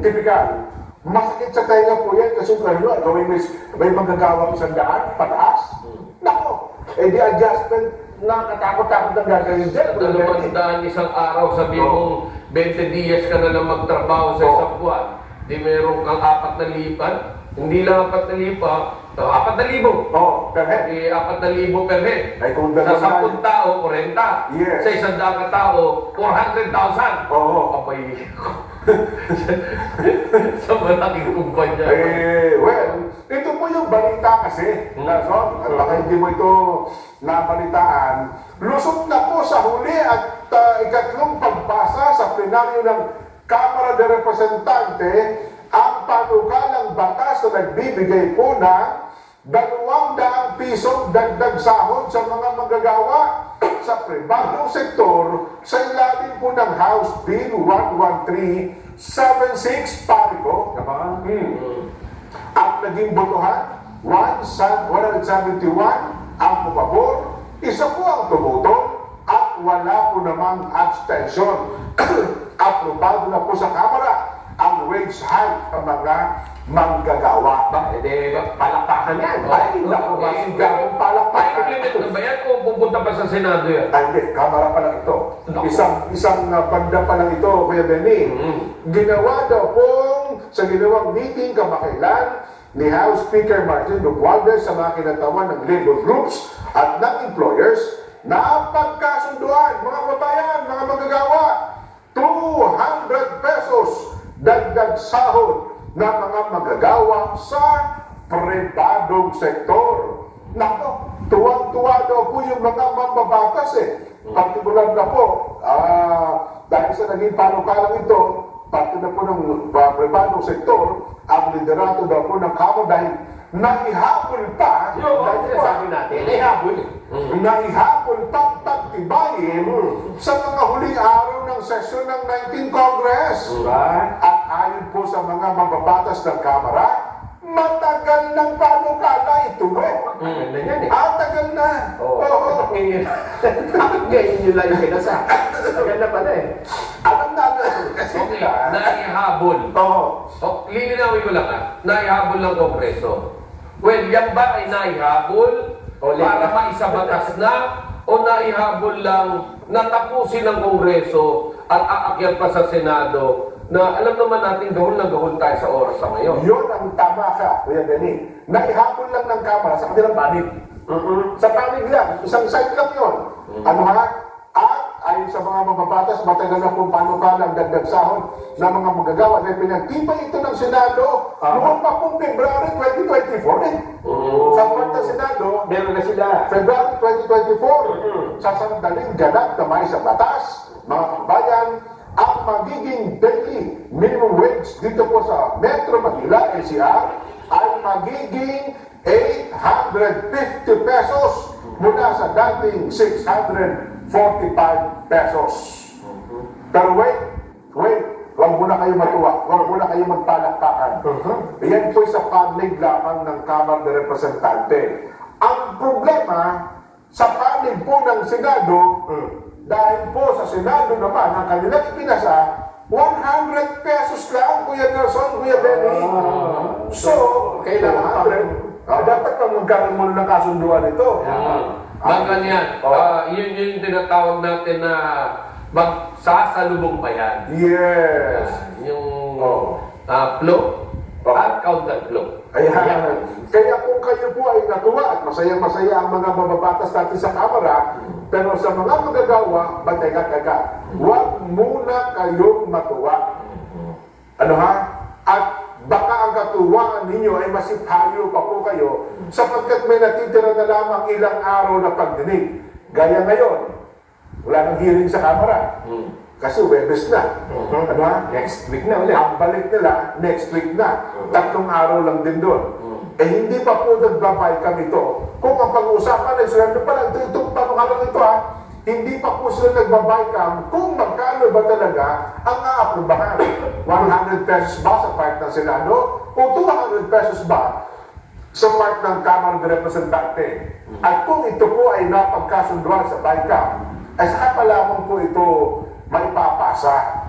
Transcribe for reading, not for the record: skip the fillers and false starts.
Typical. Masakit sa tenga po yan kasi gawin may magagawang 100 pataas. Nako, di adjustment na katakot-takot na gagawin dyan. Dalawang isang araw, sabihin mong 20 dias ka na lang magtrabaho sa isang buwan. Di meron kang 4,000. Hindi lang 4,000. 4,000. Per head. 4,000 per head. Ay, kung sa 10 tao, 40. Yes. Sa 100 tao, 400,000. Oo. Abay. Sa malaking kumpanya. Well, ito po yung balita kasi, Nelson, at baka hindi mo ito nabalitaan. Lusot na po sa huli at ikatlong pagbasa sa plenaryo ng Kamara de Representante ang panukalang batas na nagbibigay po ng 200 pisong dagdag sahod sa mga manggagawa sa pribadong sektor sa ilalim po ng House Bill 11376 Parico. Ang naging botohan, 171 ang pumabor, isa po ang tumutol at wala po namang abstention. Aprobado na po sa Kamara ang wage hike ng mga manggagawa. Palakpakan yan. Ay, naku, masigabong palakpakan. I-implement na ba yan o pupunta pa sa Senado yan? Ay, hindi. Kamara pa lang ito. Isang banda pa lang ito, Kuya Benny. Ginawa daw pong sa ginawang meeting kamakailan ni House Speaker Martin Romualdez sa mga kinatawan ng labor groups at ng employers na pagkasunduan, mga babayan, mga manggagawa, 200 pesos dagdag sahod ng mga manggagawa sa pribadong sektor. Nako, tuwang-tuwa daw po yung mga mambabatas Partikular na po, dahil sa naging panukalang ito, parte na po ng pribadong sektor, ang liderato daw po ng Kamara dahil naihabol pa, naihabol pa pagtibayin sa mga huling araw ng sesyon ng 19th Congress. At ayon po sa mga mambabatas ng Kamara, matagal ng panukala ito. Tagal na. Ngayon nyo lang yung pinasa. Tagal na pala Alam na kasi naihabol. Lilinawin ko lang naihabol ng Kongreso. Well, yan ba ay naihabol para maisabatas na o naihabol lang natapusin ng Kongreso at aakyat pa sa Senado na alam naman natin gahol na gahol tayo sa oras sa ngayon. Yun ang tama ka, Kuya Benny. Naihabol lang ng Kamara sa kanilang panig. Sa panig lang, isang site lang yun. Ano ha? At ayon sa mga mababatas, matagal na kung panukalang dagdag sahod ng mga magagawa na pinagtibay ito ng Senado noong pa pong February 2024 Sa part ng Senado, meron na sila. February 2024, sasandaling ganap na may sa batas, mga kabayan, ang magiging daily minimum wage dito po sa Metro Manila, NCR, ay magiging 850 pesos mula sa dating 645 pesos. Pero wait, huwag muna kayo matuwa, huwag muna kayo magpalakpakan. Yan po sa panig lamang ng Kamara de Representante. Ang problema, sa panig po ng Senado, dahil po sa Senado naman, ang kanilang ipinasa, 100 pesos lang, Kuya Nelson, Kuya Benny. So, kailangan dapat pa magkaroon muna ng kasunduan ito. Ganyan. Yun yung tinatawag natin na magsasalubong pa yan. Yes. Yung flow at counter flow. Ayan. Kaya kung kayo po ay natuwa at masaya-masaya ang mga mababatas natin sa Kamara, pero sa mga magagawa, teka, huwag muna kayong matuwa. Ano ha? At baka ang katuwaan ninyo ay masiphayo pa po kayo sapagkat may natitira na lamang ilang araw na pagdinig. Gaya ngayon, wala nang hearing sa Kamara. Kasi Webes na. Ano ha? Next week na ulit. Ang balik nila, next week na. 3 araw lang din doon. Hindi pa po nagbabay kami ito. Kung ang pag-uusapan ay sila pa lang, itong panukalang ito hindi pa po sila nagbabay kung magkano ba talaga ang aaprubahan. 100 pesos ba sa part ng Senado? O 200 pesos ba sa part ng Kamara de Representante? At kung ito po ay napagkasunduan sa BICAM, ay saka pa lamang po ito maipapasa